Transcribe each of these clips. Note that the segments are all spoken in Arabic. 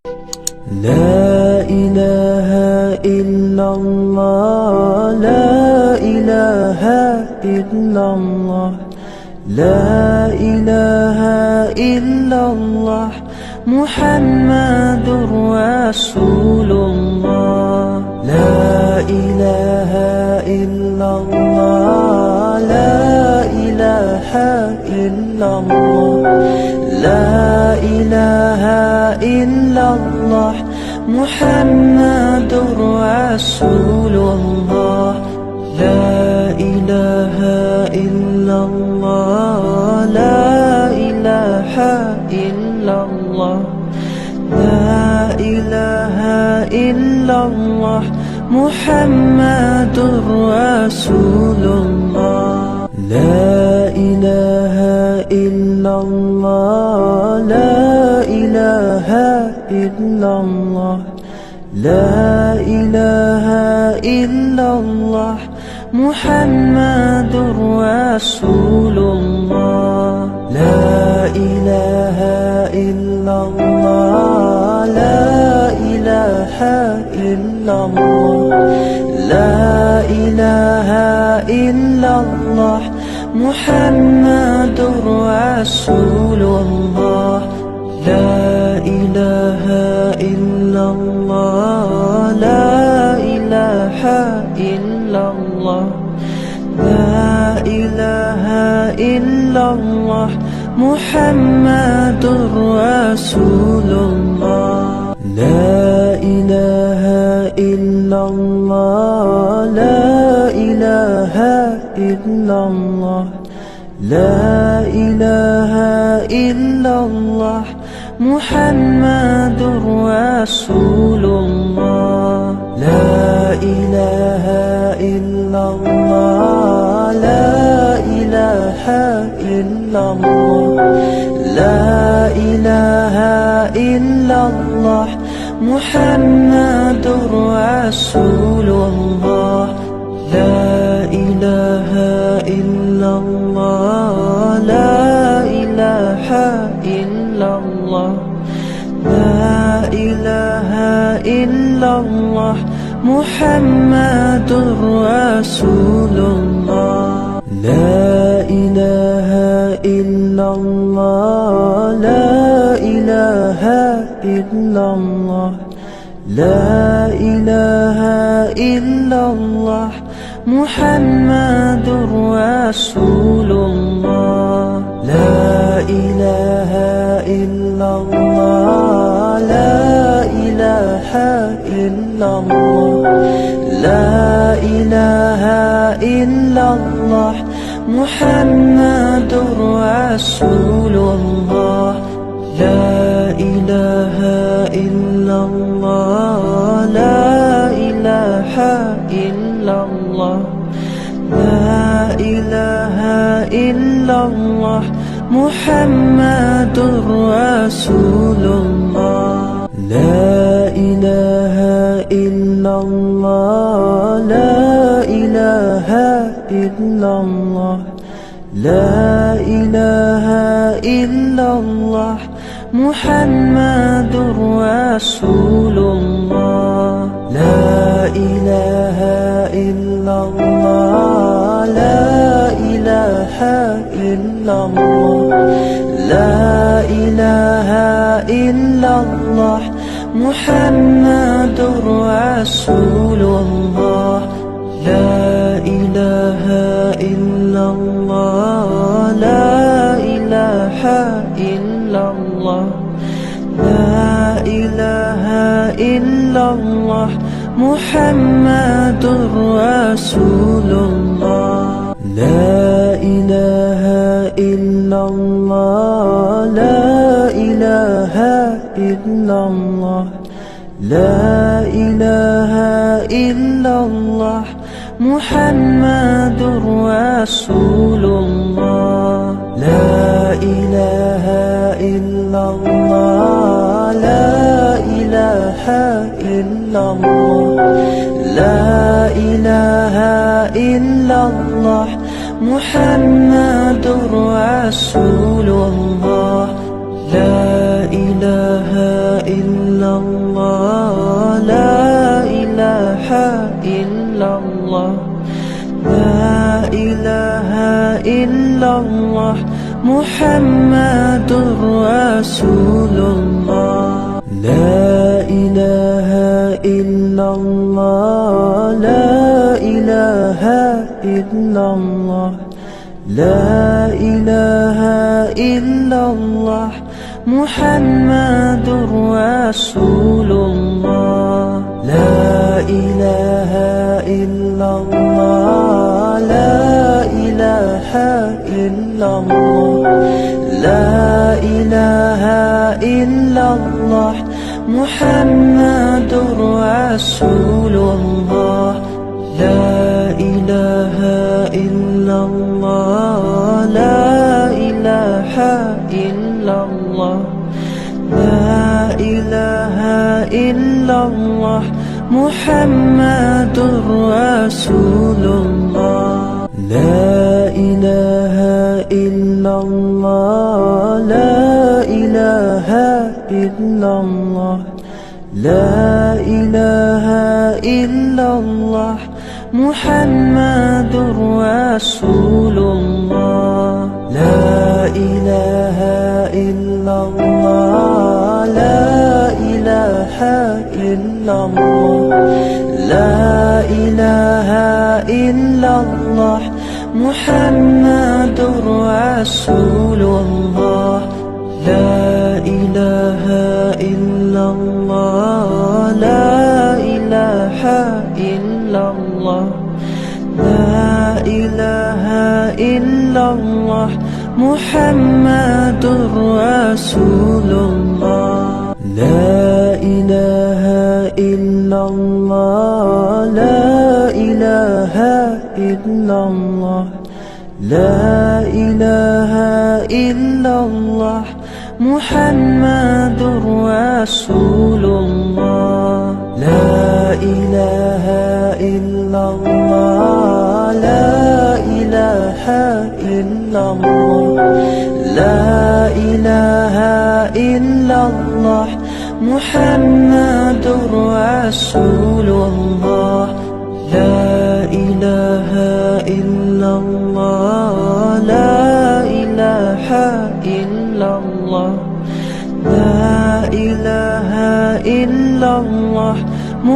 لا إله إلا الله لا إله إلا الله لا إله إلا الله محمد رسول الله لا إله إلا الله لا إله إلا الله لا إله إلا الله محمد رسول الله لا إله إلا الله لا إله إلا الله لا إله إلا الله محمد رسول الله لا إله إلا الله لا إله إلا الله لا إله إلا الله محمد رسول الله لا إله إلا الله لا إله إلا الله لا إله إلا الله محمد رسول الله لا إله إلا الله لا إله إلا الله لا إله إلا الله محمد رسول الله لا إله إلا الله لا إله إلا الله لا إله إلا الله محمد رسول الله لا إله إلا الله لا إله إلا الله لا إله إلا الله محمد رسول الله لا إله إلا الله لا إله إلا الله لا إله إلا الله محمد رسول الله لا إله إلا الله لا إله إلا الله لا إله إلا الله محمد رسول الله لا إله إلا الله لا إله إلا الله لا إله إلا الله محمد رسول الله لا إله إلا الله لا إله إلا الله لا إله إلا الله محمد رسول الله لا إله إلا الله لا إله إلا الله لا إله إلا الله محمد رسول الله لا إله إلا الله لا إله إلا الله لا إله إلا الله محمد رسول الله لا إله إلا الله لا إله إلا الله لا إله إلا الله محمد رسول الله لا إله إلا الله لا إله إلا الله لا إله إلا الله محمد رسول الله لا إله إلا الله لا إله إلا الله لا إله إلا الله محمد رسول الله لا إله إلا illallah, la ilaha illallah, la ilaha illallah, Muhammadur Rasulullah. La ilaha illallah, la ilaha illallah, la ilaha illallah, Muhammadur Rasulullah. La ilaha illallah, la ilaha illallah, la ilaha illallah, Muhammadur Rasulullah. La ilaha illallah, la ilaha illallah, la ilaha illallah, Muhammadur Rasulullah. La ilaha illallah, la ilaha illallah, la ilaha illallah, Muhammadur Rasulullah. La ilaha illallah, la ilaha illallah, la ilaha illallah, Muhammadur Rasulullah. La ilaha illallah, la ilaha illallah, la ilaha illallah, Muhammadur Rasulullah. La ilaha illallah, la ilaha illallah, la ilaha illallah, Muhammadur Rasulullah. La ilaha illallah, la ilaha illallah, la ilaha illallah, Muhammadur Rasulullah. La ilaha illallah, la ilaha illallah, la ilaha illallah,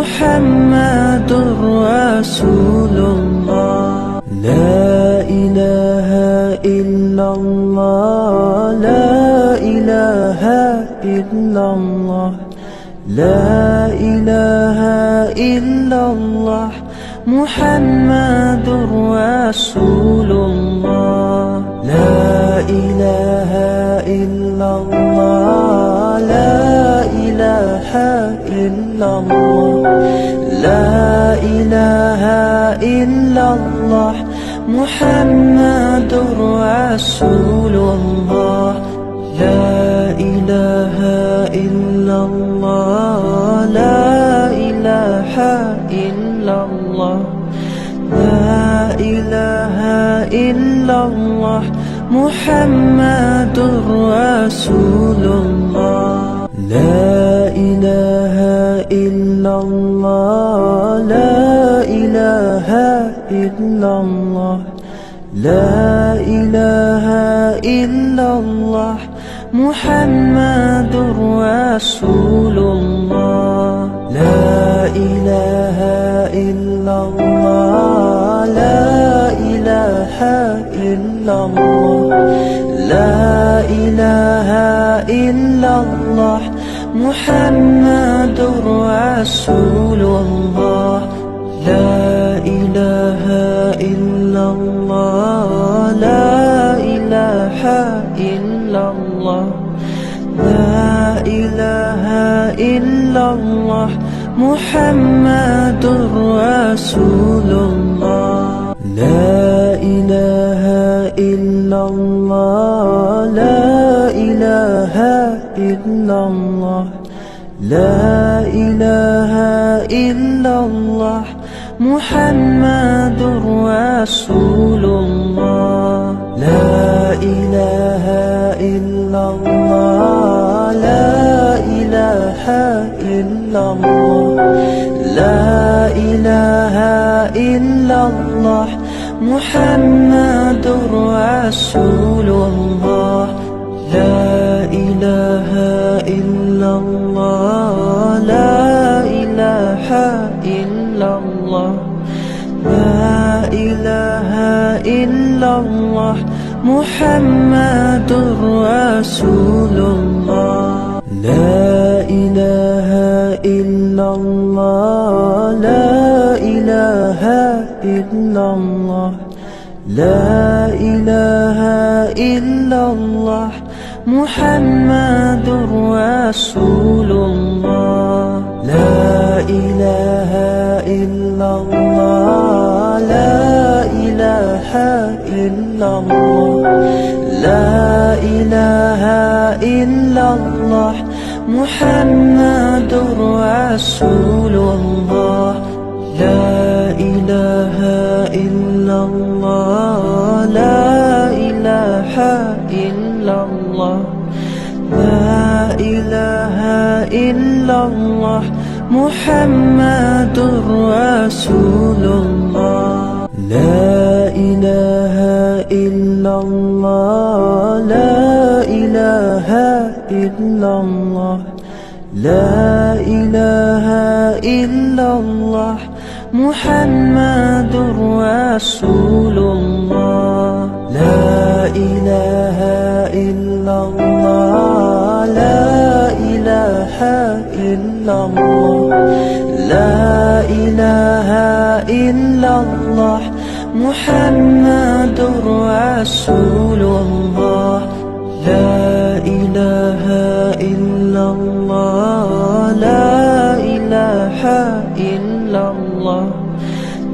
Muhammadur Rasulullah. La ilaha illallah, la ilaha illallah, la ilaha illallah, Muhammadur Rasulullah. La ilaha illallah, la ilaha illallah, la ilaha illallah, Muhammadur Rasulullah. La ilaha illallah, la ilaha illallah, la ilaha illallah, Muhammadur Rasulullah. La ilaha illallah, la ilaha illallah, la ilaha illallah, Muhammadur Rasulullah. La ilaha illallah, la ilaha illallah, la ilaha illallah, Muhammadur Rasulullah. La ilaha illallah, la ilaha illallah, la ilaha illallah, Muhammadur Rasulullah. La ilaha illallah, la ilaha illallah, la ilaha illallah, Muhammadur Rasulullah. La ilaha illallah, la ilaha illallah, la ilaha illallah, Muhammadur Rasulullah, la ilaha illallah, la ilaha illallah, la ilaha illallah, Muhammadur Rasulullah, la ilaha illallah, la ilaha illallah, la ilaha illallah, Muhammadur Rasulullah, la ilaha illallah, la ilaha illallah, la ilaha illallah, Muhammadur Rasulullah, la ilaha illallah, la ilaha illallah, la ilaha illallah, Muhammadur Rasulullah, la ilaha illallah, la ilaha illallah, la ilaha illallah, Muhammadur Rasulullah, la ilaha illallah, la ilaha illallah, la ilaha illallah, Muhammadur Rasulullah, la ilaha illallah, la ilaha illallah,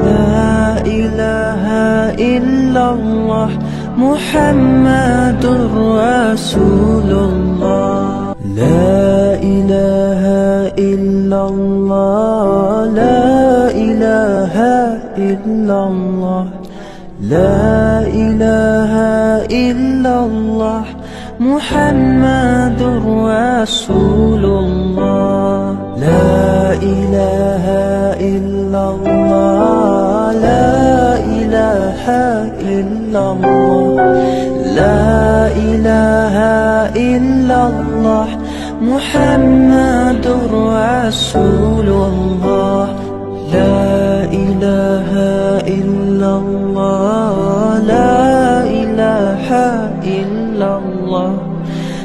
la ilaha illallah, Muhammadur Rasulullah, la ilaha illallah, la ilaha illallah, la ilaha illallah, Muhammadur Rasulullah, la ilaha illallah, la ilaha illallah, la ilaha illallah, Muhammadur Rasulullah, la ilaha illallah, la ilaha illallah, la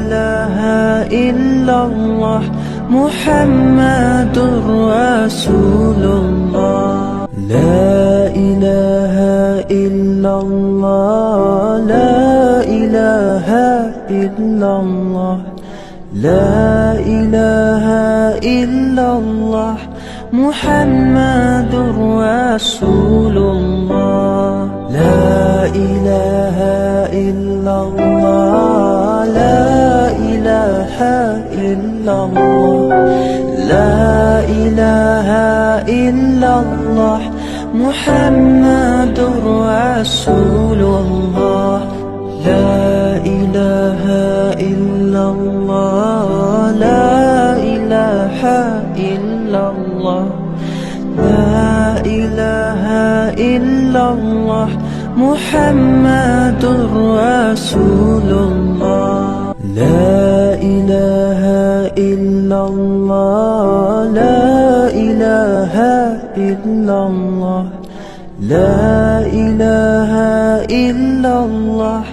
ilaha illallah, Muhammadur Rasulullah, la ilaha illallah, la ilaha illallah, la ilaha illallah, Muhammadur Rasulullah, la ilaha illallah, la ilaha illallah, la ilaha illallah, Muhammadur Rasulullah, la ilaha illallah, la ilaha illallah, la ilaha illallah, Muhammadur Rasulullah, la ilaha illallah, la ilaha illallah, la ilaha illallah,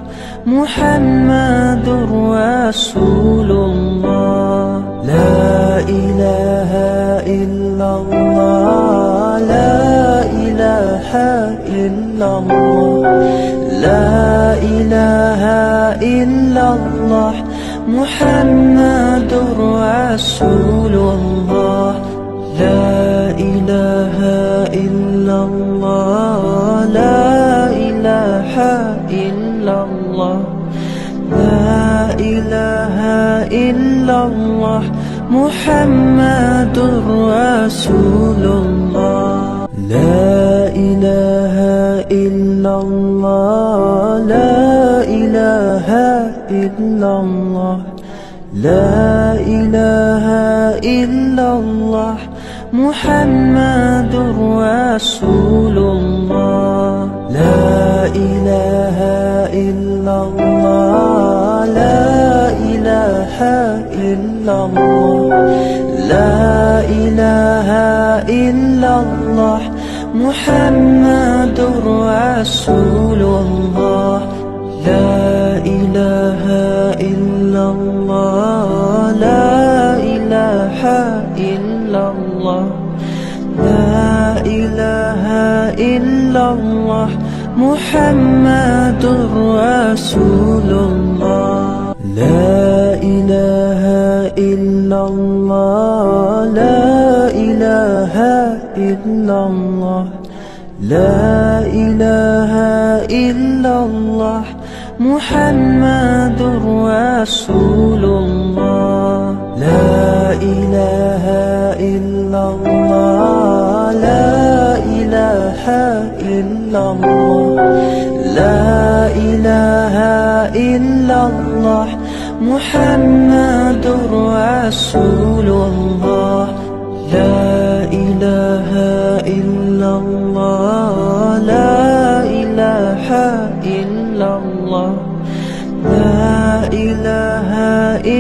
Muhammadur Rasulullah, la ilaha illallah, la ilaha illallah, la ilaha illallah, Muhammadur Rasulullah, la ilaha illallah, la ilaha illallah, la ilaha illallah, Muhammadur Rasulullah, la ilaha illallah, la ilaha illallah, لا إله إلا الله محمد رسول الله لا إله إلا الله لا إله إلا الله لا إله إلا الله محمد رسول الله لا إله إلا الله لا إله إلا الله لا إله إلا الله محمد رسول الله لا إله إلا الله لا إله إلا الله لا إله إلا الله محمد رسول الله لا إله إلا الله لا إله إلا الله لا إله إلا الله محمد رسول الله لا إله إلا الله لا إله إلا الله لا إله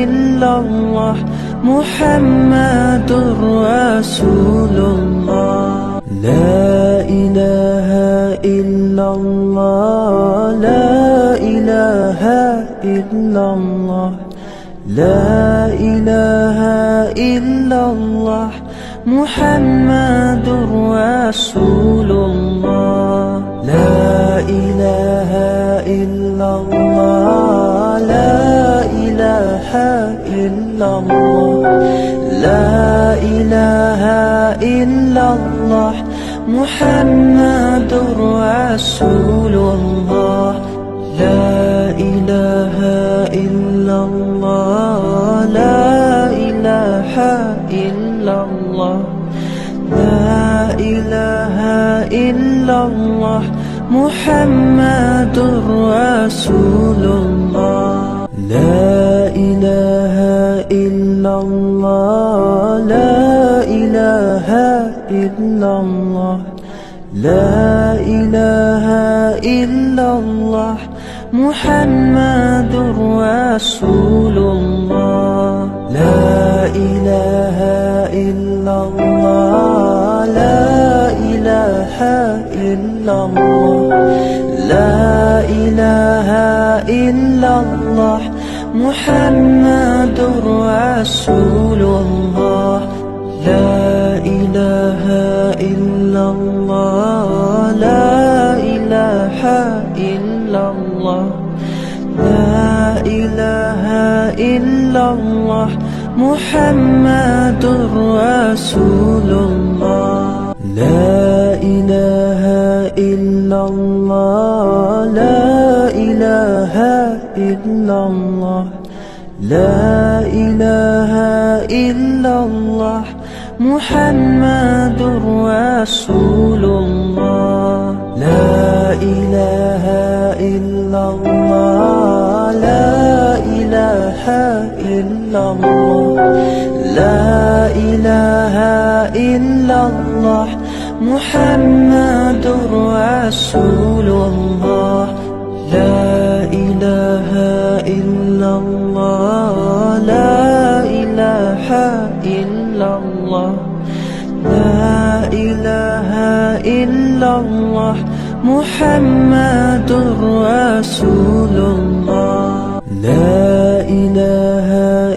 إلا الله محمد رسول الله لا إله إلا الله لا إله إلا الله لا إله إلا الله محمد رسول الله لا إله إلا الله لا إله إلا الله لا إله إلا الله محمد رسول الله لا إله إلا الله لا إله إلا الله لا إله إلا الله محمد رسول الله لا إله إلا الله لا إله إلا الله لا إله إلا الله محمد رسول الله لا إله إلا الله لا إله إلا الله لا إله إلا الله محمد رسول الله لا إله إلا الله لا إله إلا الله لا إله إلا الله محمد رسول الله لا إله إلا الله لا إله إلا الله لا إله إلا الله محمد رسول الله لا إله إلا الله لا إله إلا الله لا إله إلا الله محمد رسول الله لا إله إلا الله لا إله إلا الله لا إله إلا الله محمد رسول الله لا إله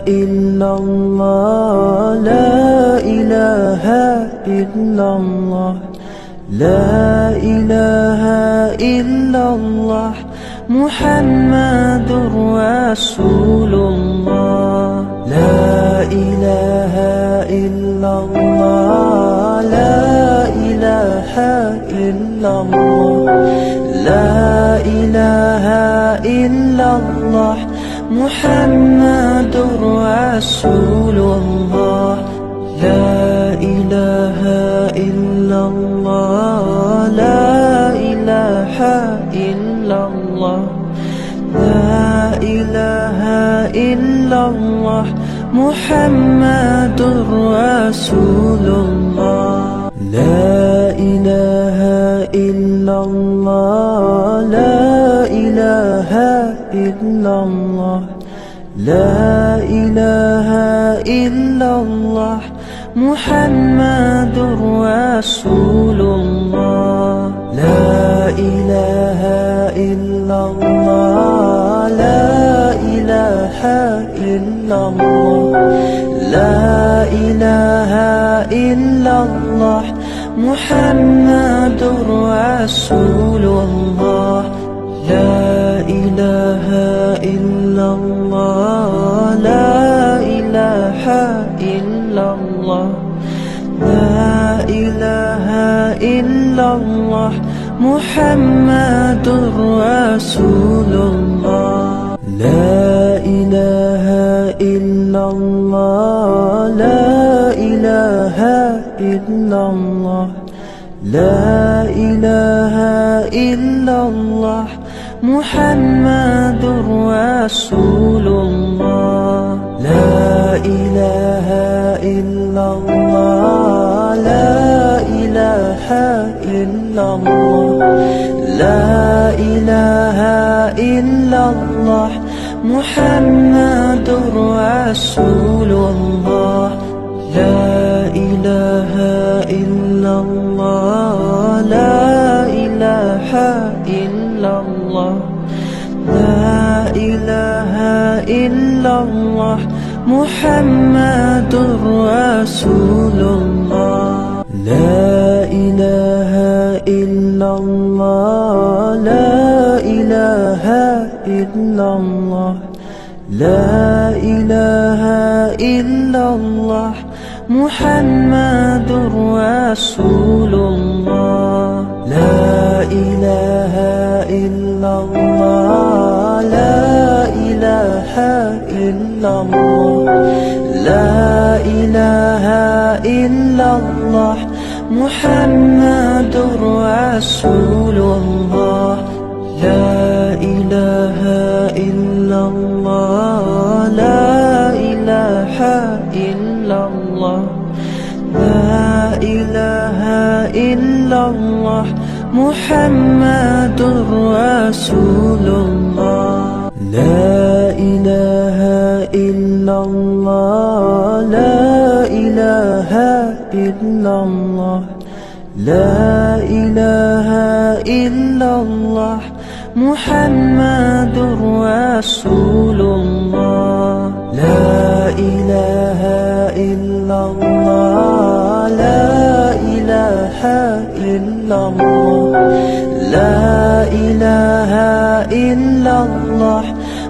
إلا الله لا إله إلا الله لا إله إلا الله محمد رسول الله لا إله إلا الله لا إله إلا الله لا إله إلا الله محمد رسول الله لا إله إلا الله لا إله إلا الله لا إله إلا الله محمد رسول الله لا إله إلا الله لا إله إلا الله لا إله إلا الله محمد رسول الله لا إله إلا الله لا إله إلا الله لا إله إلا الله محمد رسول الله لا إله إلا الله لا إله إلا الله لا إله إلا الله محمد رسول الله لا إله إلا الله لا إله إلا الله لا إله إلا الله محمد رسول الله لا إله إلا الله لا إله إلا الله لا إله إلا الله محمد رسول الله لا إله إلا الله لا إله إلا الله لا إله إلا الله محمد رسول الله لا إله إلا الله لا إله إلا الله لا إله إلا الله محمد رسول الله لا إله إلا الله لا إله إلا الله لا إله إلا الله محمد رسول الله لا إله إلا الله لا إله إلا الله لا إله إلا الله محمد رسول الله لا إله إلا الله لا إله إلا الله لا إله إلا الله محمد رسول الله لا إله إلا الله لا إله إلا الله لا إله إلا الله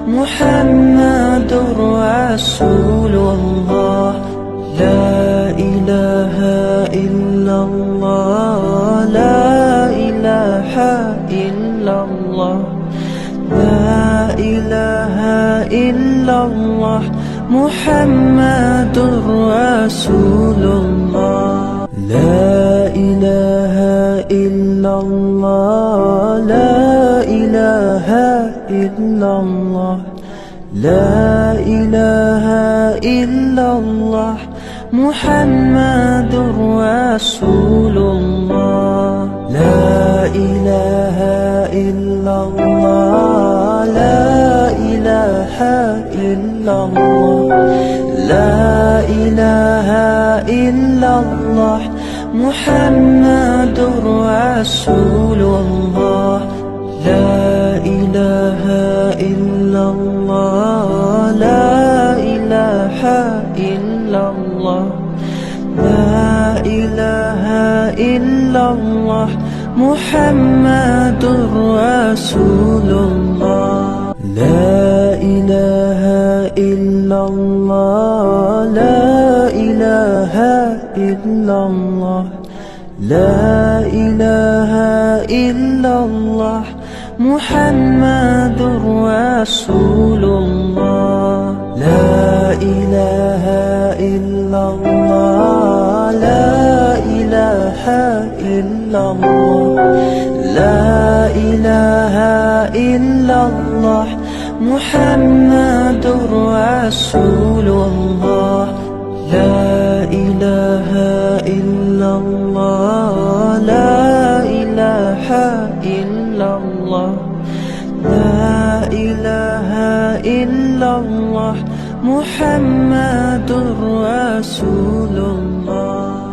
محمد رسول الله لا إله إلا الله لا إله إلا الله لا إله إلا الله محمد رسول الله لا إله إلا الله لا إله إلا الله لا إله إلا الله محمد رسول الله لا إله إلا الله لا إله إلا الله لا إله إلا الله محمد رسول الله لا إله إلا الله لا إله إلا الله لا إله إلا الله محمد رسول الله لا إله إلا الله لا إله إلا الله لا إله إلا الله محمد رسول الله لا إله إلا الله لا إله إلا الله لا إله إلا الله محمد رسول الله لا إله إلا الله لا إله إلا الله لا إله إلا الله محمد رسول الله